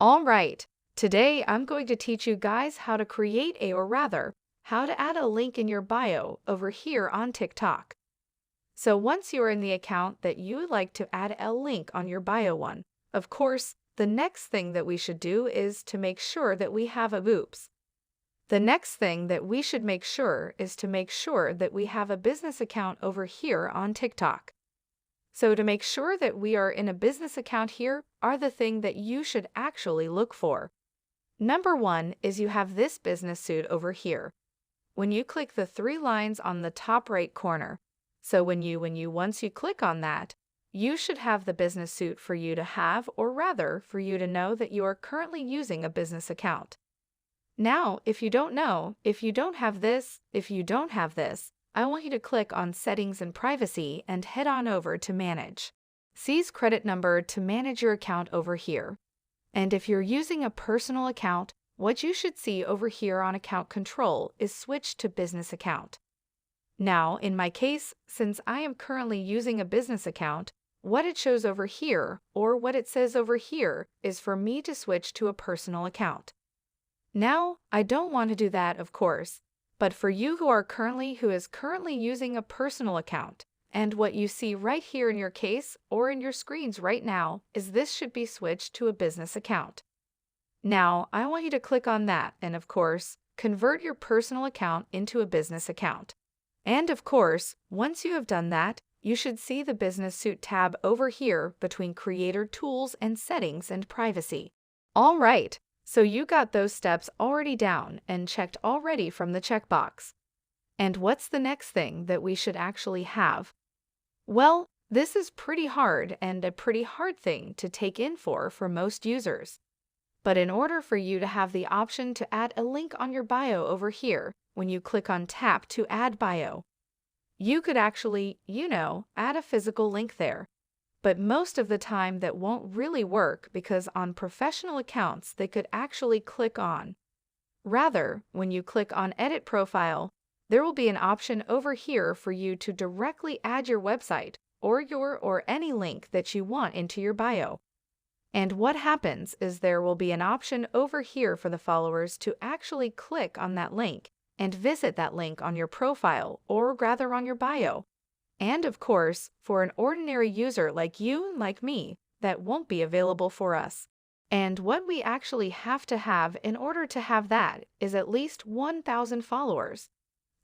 All right, today I'm going to teach you guys how to create or rather, how to add a link in your bio over here on TikTok. So once you are in the account that you would like to add a link on your bio one, of course, the next thing that we should do is to make sure that we have a oops. The next thing that we should make sure is to make sure that we have a business account over here on TikTok. So to make sure that we are in a business account here are the thing that you should actually look for. Number one is you have this business suit over here. When you click the three lines on the top right corner, so once you click on that, you should have the business suit for you to have, or rather for you to know that you are currently using a business account. Now, if you don't have this, I want you to click on Settings and Privacy and head on over to Manage. Seize credit number to manage your account over here. And if you're using a personal account, what you should see over here on Account Control is switch to Business Account. Now, in my case, since I am currently using a business account, what it shows over here, or what it says over here, is for me to switch to a personal account. Now, I don't want to do that, of course, but for you who is currently using a personal account, and what you see right here in your case or in your screens right now is this should be switched to a business account. Now, I want you to click on that and, of course, convert your personal account into a business account. And, of course, once you have done that, you should see the Business Suite tab over here between Creator Tools and Settings and Privacy. All right, so you got those steps already down and checked already from the checkbox. And what's the next thing that we should actually have? Well, this is pretty hard and a pretty hard thing to take in for most users. But in order for you to have the option to add a link on your bio over here, when you click on Tap to Add Bio, you could actually, add a physical link there. But most of the time that won't really work because on professional accounts they could actually click on. Rather, when you click on Edit Profile, there will be an option over here for you to directly add your website or any link that you want into your bio. And what happens is there will be an option over here for the followers to actually click on that link and visit that link on your profile or rather on your bio. And of course, for an ordinary user like you and like me, that won't be available for us. And what we actually have to have in order to have that is at least 1,000 followers.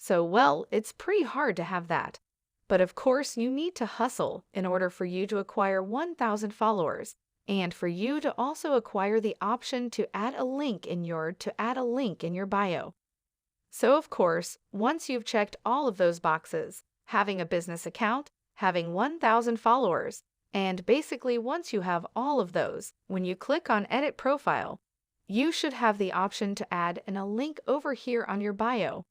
So, well, it's pretty hard to have that. But of course, you need to hustle in order for you to acquire 1,000 followers and for you to also acquire the option to add a link in your bio. So, of course, once you've checked all of those boxes, having a business account, having 1,000 followers, and basically once you have all of those, when you click on Edit Profile, you should have the option to add a link over here on your bio.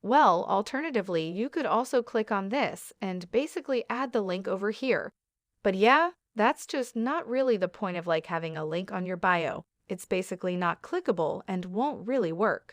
Well, alternatively, you could also click on this and basically add the link over here. But yeah, that's just not really the point of having a link on your bio. It's basically not clickable and won't really work.